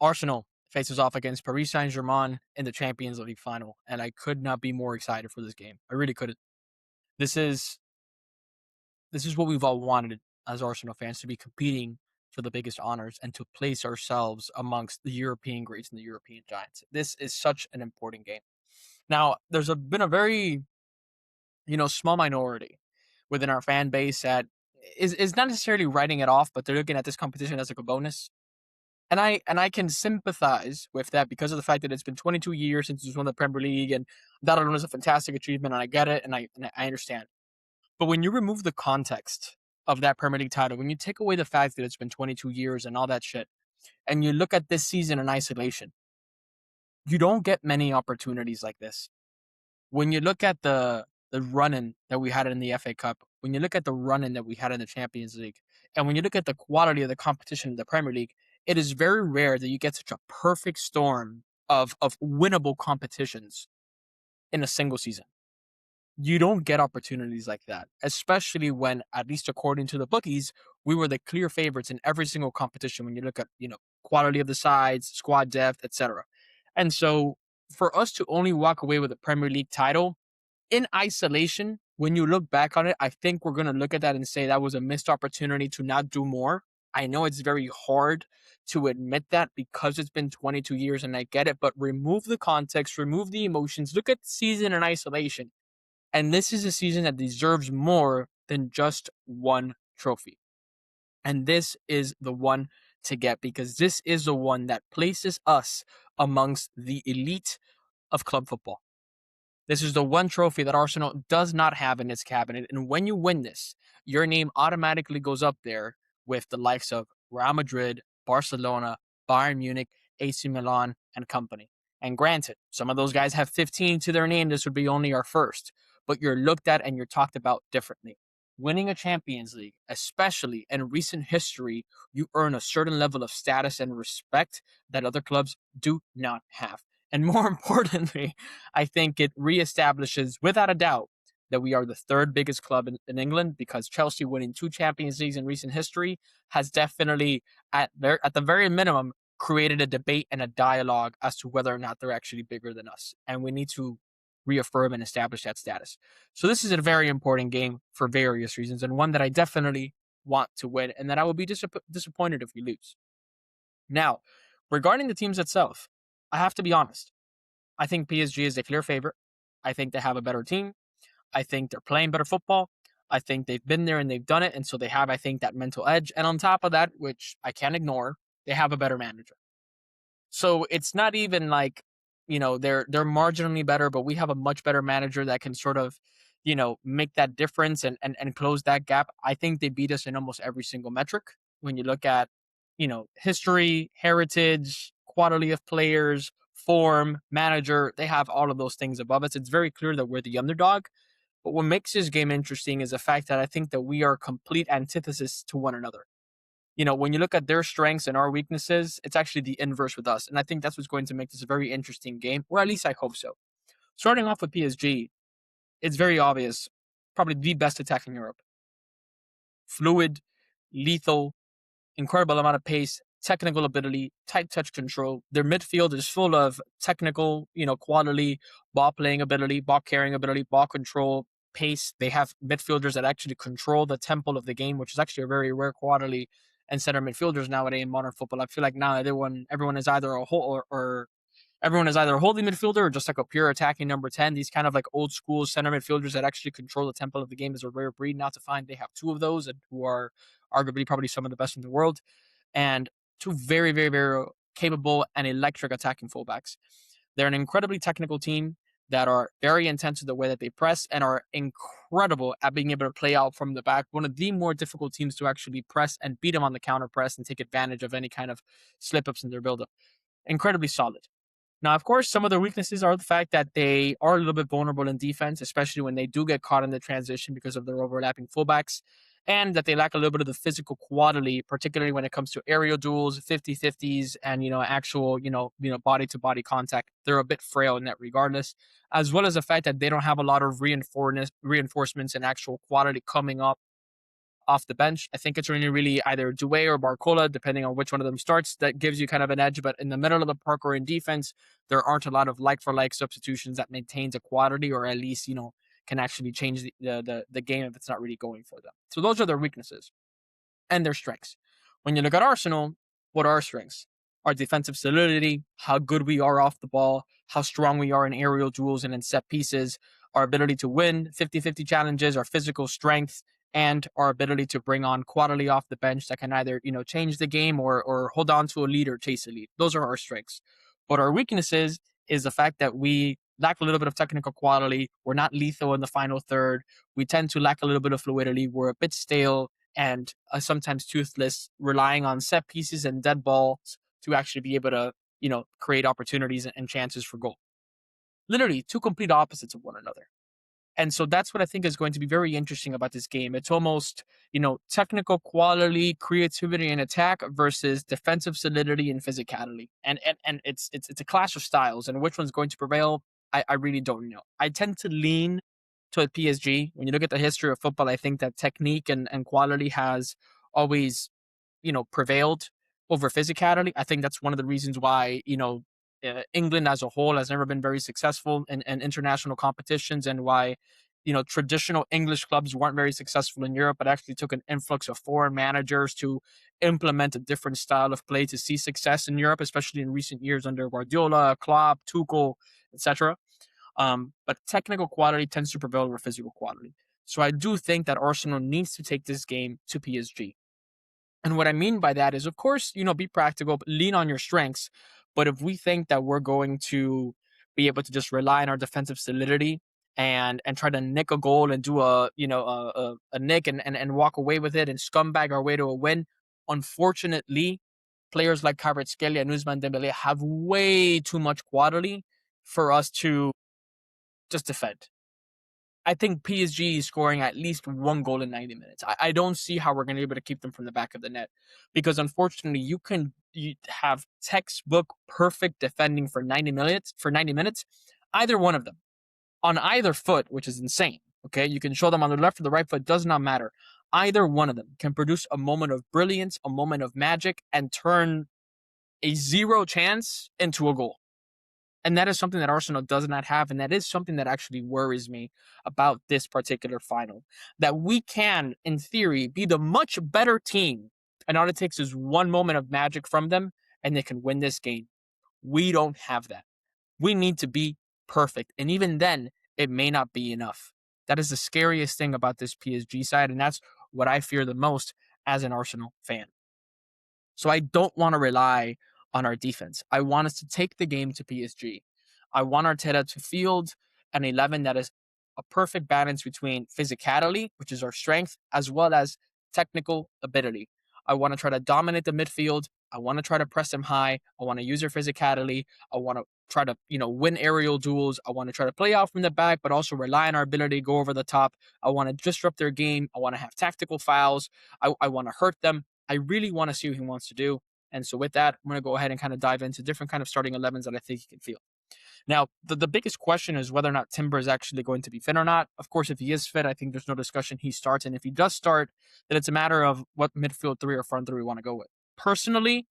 Arsenal faces off against Paris Saint-Germain in the Champions League final, and I could not be more excited for this game. I really couldn't. This is this is what we've all wanted as Arsenal fans, to be competing for the biggest honors and to place ourselves amongst the European greats and the European giants. This is such an important game. Now, been a very small minority within our fan base that is not necessarily writing it off, but they're looking at this competition as like a bonus. And I can sympathize with that because of the fact that it's been 22 years since it's won the Premier League, and that alone is a fantastic achievement, and I get it, and I understand. But when you remove the context of that Premier League title, when you take away the fact that it's been 22 years and all that shit, and you look at this season in isolation, you don't get many opportunities like this. When you look at the run-in that we had in the FA Cup, when you look at the run-in that we had in the Champions League, and when you look at the quality of the competition in the Premier League, it is very rare that you get such a perfect storm of winnable competitions in a single season. You don't get opportunities like that, especially when, at least according to the bookies, we were the clear favorites in every single competition when you look at, quality of the sides, squad depth, etc. And so for us to only walk away with a Premier League title in isolation, when you look back on it, I think we're going to look at that and say that was a missed opportunity to not do more. I know it's very hard to admit that because it's been 22 years and I get it, but remove the context, remove the emotions, look at the season in isolation. And this is a season that deserves more than just one trophy. And this is the one to get, because this is the one that places us amongst the elite of club football. This is the one trophy that Arsenal does not have in its cabinet. And when you win this, your name automatically goes up there with the likes of Real Madrid, Barcelona, Bayern Munich, AC Milan, and company. And granted, some of those guys have 15 to their name. This would be only our first, but you're looked at and you're talked about differently. Winning a Champions League, especially in recent history, you earn a certain level of status and respect that other clubs do not have. And more importantly, I think it reestablishes without a doubt that we are the third biggest club in England, because Chelsea winning two Champions Leagues in recent history has definitely, at the very minimum, created a debate and a dialogue as to whether or not they're actually bigger than us. And we need to reaffirm and establish that status. So this is a very important game for various reasons, and one that I definitely want to win, and that I will be disappointed if we lose. Now, regarding the teams itself, I have to be honest. I think PSG is a clear favorite. I think they have a better team. I think they're playing better football. I think they've been there and they've done it. And so they have, I think, that mental edge. And on top of that, which I can't ignore, they have a better manager. So it's not even like, they're marginally better, but we have a much better manager that can sort of, make that difference and close that gap. I think they beat us in almost every single metric. When you look at, history, heritage, quality of players, form, manager, they have all of those things above us. It's very clear that we're the underdog. But what makes this game interesting is the fact that I think that we are complete antithesis to one another. When you look at their strengths and our weaknesses, it's actually the inverse with us. And I think that's what's going to make this a very interesting game, or at least I hope so. Starting off with PSG, it's very obvious, probably the best attack in Europe. Fluid, lethal, incredible amount of pace, technical ability, tight touch control. Their midfield is full of technical, quality, ball playing ability, ball carrying ability, ball control, pace. They have midfielders that actually control the tempo of the game, which is actually a very rare quality in center midfielders nowadays in modern football. I feel like now everyone is either a whole or everyone is either a holding midfielder or just like a pure attacking number 10. These kind of like old school center midfielders that actually control the tempo of the game is a rare breed now to find. They have two of those, and who are arguably probably some of the best in the world, and two very, very, very capable and electric attacking fullbacks. They're an incredibly technical team that are very intense in the way that they press and are incredible at being able to play out from the back. One of the more difficult teams to actually press and beat them on the counter press and take advantage of any kind of slip ups in their build up. Incredibly solid. Now, of course, some of their weaknesses are the fact that they are a little bit vulnerable in defense, especially when they do get caught in the transition because of their overlapping fullbacks, and that they lack a little bit of the physical quality, particularly when it comes to aerial duels, 50-50s, and, actual, body-to-body contact. They're a bit frail in that regardless, as well as the fact that they don't have a lot of reinforcements and actual quality coming up off the bench. I think it's really either Doué or Barcola, depending on which one of them starts, that gives you kind of an edge. But in the middle of the park or in defense, there aren't a lot of like for like substitutions that maintains a quality or at least, can actually change the game if it's not really going for them. So those are their weaknesses and their strengths. When you look at Arsenal, what are our strengths? Our defensive solidity, how good we are off the ball, how strong we are in aerial duels and in set pieces, our ability to win 50-50 challenges, our physical strength, and our ability to bring on quality off the bench that can either, change the game or hold on to a lead or chase a lead. Those are our strengths. But our weaknesses is the fact that we lack a little bit of technical quality. We're not lethal in the final third. We tend to lack a little bit of fluidity. We're a bit stale and sometimes toothless, relying on set pieces and dead balls to actually be able to, create opportunities and chances for goal. Literally two complete opposites of one another. And so that's what I think is going to be very interesting about this game. It's almost, technical quality, creativity, and attack versus defensive solidity and physicality. And it's a clash of styles, and which one's going to prevail, I really don't know. I tend to lean to PSG. When you look at the history of football, I think that technique and quality has always, prevailed over physicality. I think that's one of the reasons why, England as a whole has never been very successful in international competitions, and why, traditional English clubs weren't very successful in Europe, but actually took an influx of foreign managers to implement a different style of play to see success in Europe, especially in recent years under Guardiola, Klopp, Tuchel, etc. But technical quality tends to prevail over physical quality. So I do think that Arsenal needs to take this game to PSG. And what I mean by that is, of course, be practical, lean on your strengths. But if we think that we're going to be able to just rely on our defensive solidity and try to nick a goal and do a nick and walk away with it and scumbag our way to a win, unfortunately, players like Kvaratskhelia and Ousmane Dembele have way too much quality for us to just defend. I think PSG is scoring at least one goal in 90 minutes. I don't see how we're going to be able to keep them from the back of the net, because unfortunately you have textbook perfect defending for 90 minutes, either one of them on either foot, which is insane. Okay. You can show them on the left or the right foot. Does not matter. Either one of them can produce a moment of brilliance, a moment of magic, and turn a zero chance into a goal. And that is something that Arsenal does not have. And that is something that actually worries me about this particular final. That we can, in theory, be the much better team. And all it takes is one moment of magic from them, and they can win this game. We don't have that. We need to be perfect. And even then, it may not be enough. That is the scariest thing about this PSG side. And that's what I fear the most as an Arsenal fan. So I don't want to rely on our defense. I want us to take the game to PSG. I want Arteta to field an 11 that is a perfect balance between physicality, which is our strength, as well as technical ability. I want to try to dominate the midfield. I want to try to press them high. I want to use their physicality. I want to try to, win aerial duels. I want to try to play out from the back, but also rely on our ability to go over the top. I want to disrupt their game. I want to have tactical fouls. I want to hurt them. I really want to see what he wants to do. And so with that, I'm going to go ahead and kind of dive into different kind of starting 11s that I think he can field. Now, the biggest question is whether or not Timber is actually going to be fit or not. Of course, if he is fit, I think there's no discussion he starts. And if he does start, then it's a matter of what midfield three or front three we want to go with. Personally,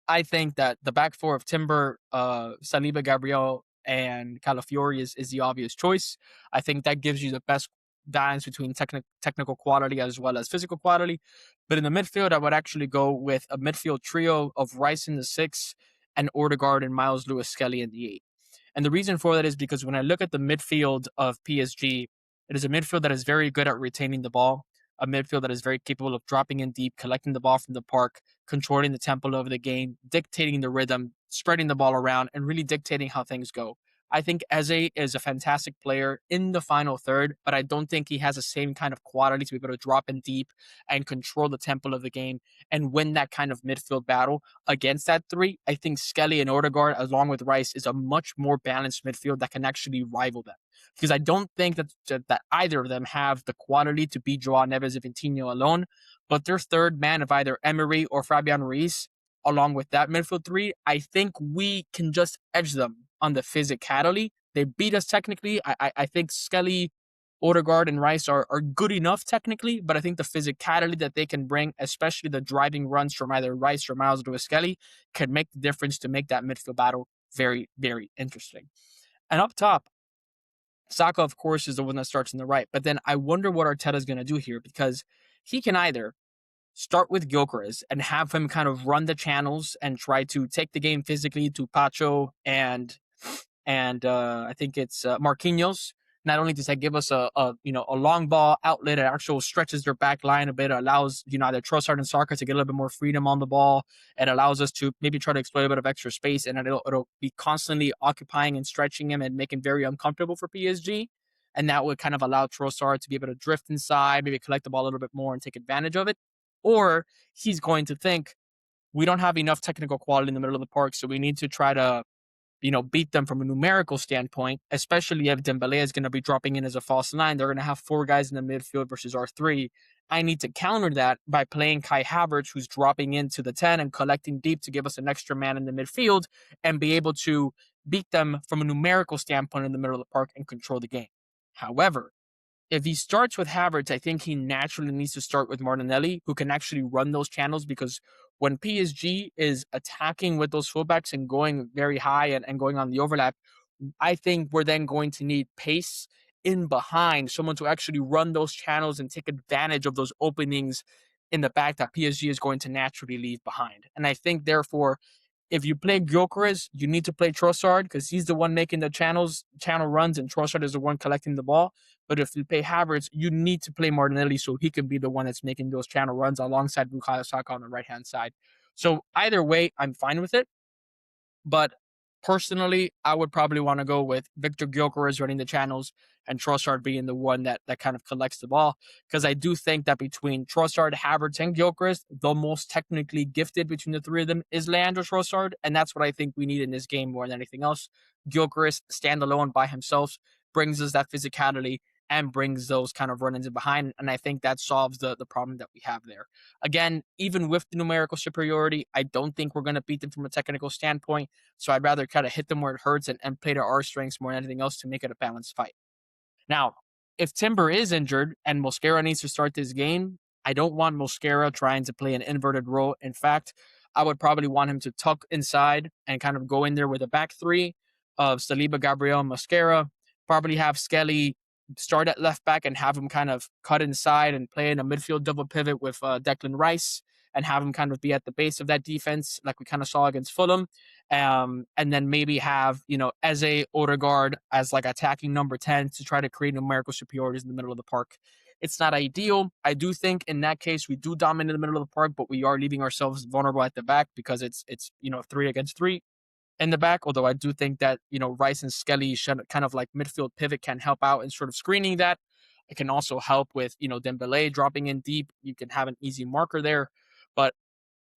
I think that the back four of Timber, Saliba, Gabriel, and Calafiori is the obvious choice. I think that gives you the best balance between technical quality as well as physical quality. But in the midfield, I would actually go with a midfield trio of Rice in the 6 and Odegaard and Miles Lewis-Skelly in the 8. And the reason for that is because when I look at the midfield of PSG, it is a midfield that is very good at retaining the ball, a midfield that is very capable of dropping in deep, collecting the ball from the park, controlling the tempo of the game, dictating the rhythm, spreading the ball around, and really dictating how things go. I think Eze is a fantastic player in the final third, but I don't think he has the same kind of quality to be able to drop in deep and control the tempo of the game and win that kind of midfield battle against that three. I think Skelly and Odegaard, along with Rice, is a much more balanced midfield that can actually rival them. Because I don't think that either of them have the quality to beat Joao Neves and Vitinho alone, but their third man of either Emery or Fabian Ruiz, along with that midfield three, I think we can just edge them on the physicality. They beat us technically. I think Skelly Odegaard and Rice are good enough technically, but I think the physicality that they can bring, especially the driving runs from either Rice or Miles Lewis Skelly, can make the difference to make that midfield battle very, very interesting. And up top, Saka, of course, is the one that starts on the right. But then I wonder what Arteta is going to do here, because he can either start with Gyökeres and have him kind of run the channels and try to take the game physically to Pacho and I think it's Marquinhos. Not only does that give us a long ball outlet, it actually stretches their back line a bit. It allows either Trossard and Saka to get a little bit more freedom on the ball. It allows us to maybe try to exploit a bit of extra space, and it'll be constantly occupying and stretching him and making very uncomfortable for PSG. And that would kind of allow Trossard to be able to drift inside, maybe collect the ball a little bit more and take advantage of it. Or he's going to think, we don't have enough technical quality in the middle of the park, so we need to try to beat them from a numerical standpoint, especially if Dembele is going to be dropping in as a false nine. They're going to have four guys in the midfield versus our three. I need to counter that by playing Kai Havertz, who's dropping into the 10 and collecting deep to give us an extra man in the midfield and be able to beat them from a numerical standpoint in the middle of the park and control the game. However, if he starts with Havertz, I think he naturally needs to start with Martinelli, who can actually run those channels, because when PSG is attacking with those fullbacks and going very high and going on the overlap, I think we're then going to need pace in behind, someone to actually run those channels and take advantage of those openings in the back that PSG is going to naturally leave behind. And I think, therefore, if you play Gyökeres, you need to play Trossard because he's the one making the channel runs, and Trossard is the one collecting the ball. But if you play Havertz, you need to play Martinelli so he can be the one that's making those channel runs alongside Bukayo Saka on the right-hand side. So either way, I'm fine with it. But personally, I would probably want to go with Victor Gyökeres running the channels and Trossard being the one that kind of collects the ball. Because I do think that between Trossard, Havertz, and Gyökeres, the most technically gifted between the three of them is Leandro Trossard. And that's what I think we need in this game more than anything else. Gyökeres, standalone by himself, brings us that physicality and brings those kind of run-ins in behind. And I think that solves the problem that we have there. Again, even with the numerical superiority, I don't think we're going to beat them from a technical standpoint. So I'd rather kind of hit them where it hurts and play to our strengths more than anything else to make it a balanced fight. Now, if Timber is injured and Mosquera needs to start this game, I don't want Mosquera trying to play an inverted role. In fact, I would probably want him to tuck inside and kind of go in there with a back three of Saliba, Gabriel, Mosquera. Probably have Skelly start at left back and have him kind of cut inside and play in a midfield double pivot with Declan Rice and have him kind of be at the base of that defense like we kind of saw against Fulham. And then maybe have, Eze, Odegaard as like attacking number 10 to try to create numerical superiorities in the middle of the park. It's not ideal. I do think in that case we do dominate the middle of the park, but we are leaving ourselves vulnerable at the back because it's 3 against 3 in the back, although I do think that, Rice and Skelly should kind of like midfield pivot can help out in sort of screening that. It can also help with, Dembele dropping in deep. You can have an easy marker there. But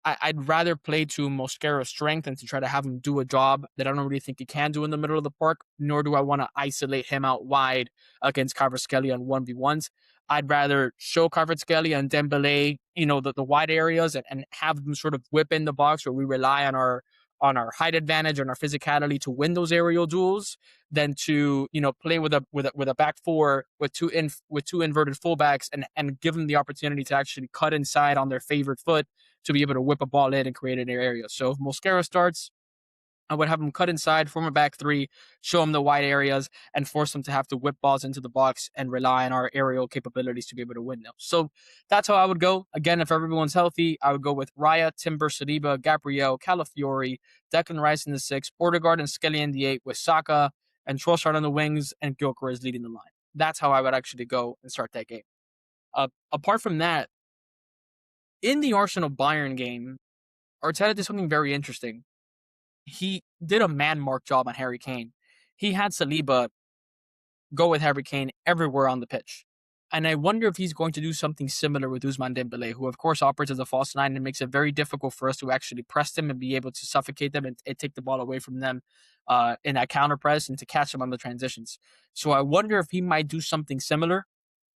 I'd rather play to Mosquera's strength and to try to have him do a job that I don't really think he can do in the middle of the park, nor do I want to isolate him out wide against Kvaratskhelia on 1v1s. I'd rather show Kvaratskhelia and Dembele, the wide areas and have them sort of whip in the box where we rely on our height advantage and our physicality to win those aerial duels than to play with a back four with two inverted fullbacks and give them the opportunity to actually cut inside on their favorite foot to be able to whip a ball in and create an area. So if Mosquera starts, I would have him cut inside, form a back three, show him the wide areas, and force them to have to whip balls into the box and rely on our aerial capabilities to be able to win them. So that's how I would go. Again, if everyone's healthy, I would go with Raya, Timber, Saliba, Gabriel, Calafiori, Declan Rice in the 6, Odegaard and Skelly in the 8, with Saka and Trossard on the wings and Gyökeres leading the line. That's how I would actually go and start that game. Apart from that, in the Arsenal-Bayern game, Arteta did something very interesting. He did a man-mark job on Harry Kane. He had Saliba go with Harry Kane everywhere on the pitch. And I wonder if he's going to do something similar with Ousmane Dembele, who of course operates as a false nine and makes it very difficult for us to actually press them and be able to suffocate them and take the ball away from them in that counter press and to catch them on the transitions. So I wonder if he might do something similar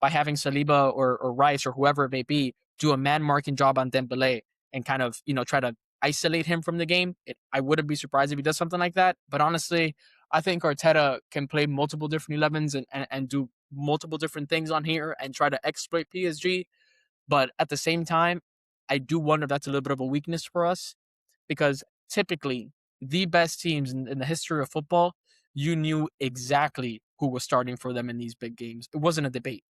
by having Saliba or Rice or whoever it may be do a man-marking job on Dembele and kind of, try to isolate him from the game. I wouldn't be surprised if he does something like that. But honestly, I think Arteta can play multiple different 11s and do multiple different things on here and try to exploit PSG. But at the same time, I do wonder if that's a little bit of a weakness for us because typically the best teams in the history of football, you knew exactly who was starting for them in these big games. It wasn't a debate.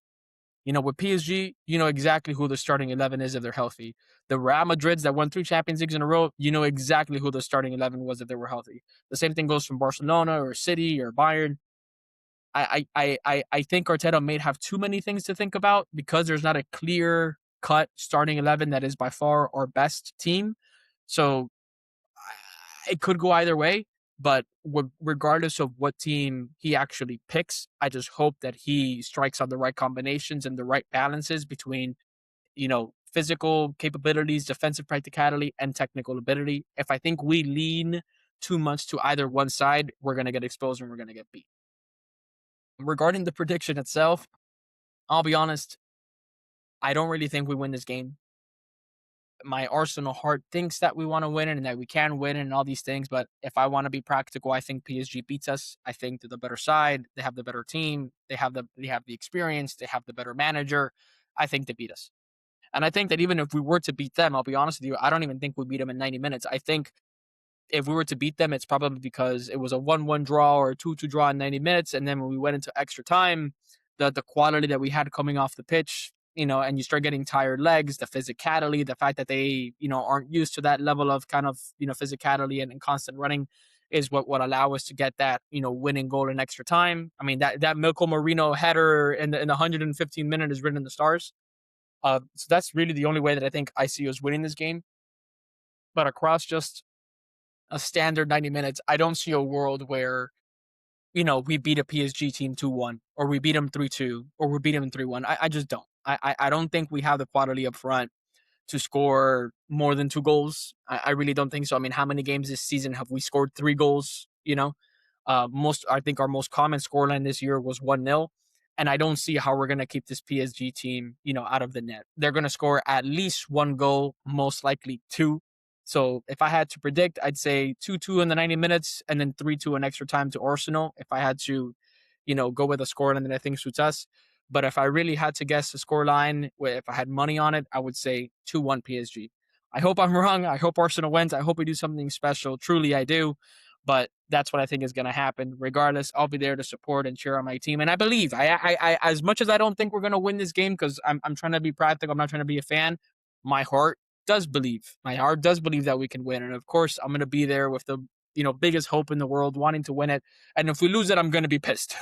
With PSG, you know exactly who the starting 11 is if they're healthy. The Real Madrids that won 3 Champions Leagues in a row, you know exactly who the starting 11 was if they were healthy. The same thing goes from Barcelona or City or Bayern. I think Arteta may have too many things to think about because there's not a clear cut starting 11 that is by far our best team. So it could go either way. But regardless of what team he actually picks, I just hope that he strikes on the right combinations and the right balances between, physical capabilities, defensive practicality, and technical ability. If I think we lean too much to either one side, we're going to get exposed and we're going to get beat. Regarding the prediction itself, I'll be honest, I don't really think we win this game. My Arsenal heart thinks that we want to win it and that we can win it and all these things. But if I want to be practical, I think PSG beats us. I think they're the better side. They have the better team. They have the experience. They have the better manager. I think they beat us. And I think that even if we were to beat them, I'll be honest with you, I don't even think we beat them in 90 minutes. I think if we were to beat them, it's probably because it was a 1-1 draw or a 2-2 draw in 90 minutes. And then when we went into extra time, the quality that we had coming off the pitch, and you start getting tired legs, the physicality, the fact that they, aren't used to that level of kind of, physicality and constant running is what would allow us to get that, winning goal in extra time. I mean, that Milko Marino header in the 115 minute is written in the stars. So that's really the only way that I think I see us winning this game. But across just a standard 90 minutes, I don't see a world where, we beat a PSG team 2-1 or we beat them 3-2 or we beat them 3-1. I just don't. I don't think we have the quality up front to score more than 2 goals. I really don't think so. I mean, how many games this season have we scored 3 goals? I think our most common scoreline this year was 1-0. And I don't see how we're going to keep this PSG team, out of the net. They're going to score at least 1 goal, most likely 2. So if I had to predict, I'd say 2-2 in the 90 minutes and then 3-2 in extra time to Arsenal. If I had to, go with a scoreline that I think suits us. But if I really had to guess the scoreline, if I had money on it, I would say 2-1 PSG. I hope I'm wrong. I hope Arsenal wins. I hope we do something special. Truly, I do. But that's what I think is going to happen. Regardless, I'll be there to support and cheer on my team. And I believe, as much as I don't think we're going to win this game because I'm trying to be practical, I'm not trying to be a fan. My heart does believe. My heart does believe that we can win. And of course, I'm going to be there with the biggest hope in the world, wanting to win it. And if we lose it, I'm going to be pissed.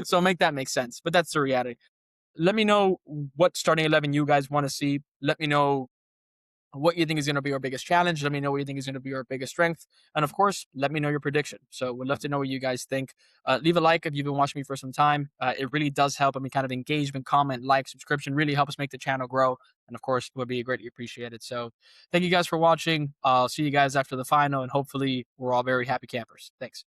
So make that make sense. But that's the reality. Let me know what starting 11 you guys want to see. Let me know what you think is going to be our biggest challenge. Let me know what you think is going to be our biggest strength. And of course, let me know your prediction. So we'd love to know what you guys think. Leave a like if you've been watching me for some time. It really does help. I mean, kind of engagement, comment, like, subscription really help us make the channel grow. And of course, it would be greatly appreciated. So thank you guys for watching. I'll see you guys after the final, and hopefully we're all very happy campers. Thanks.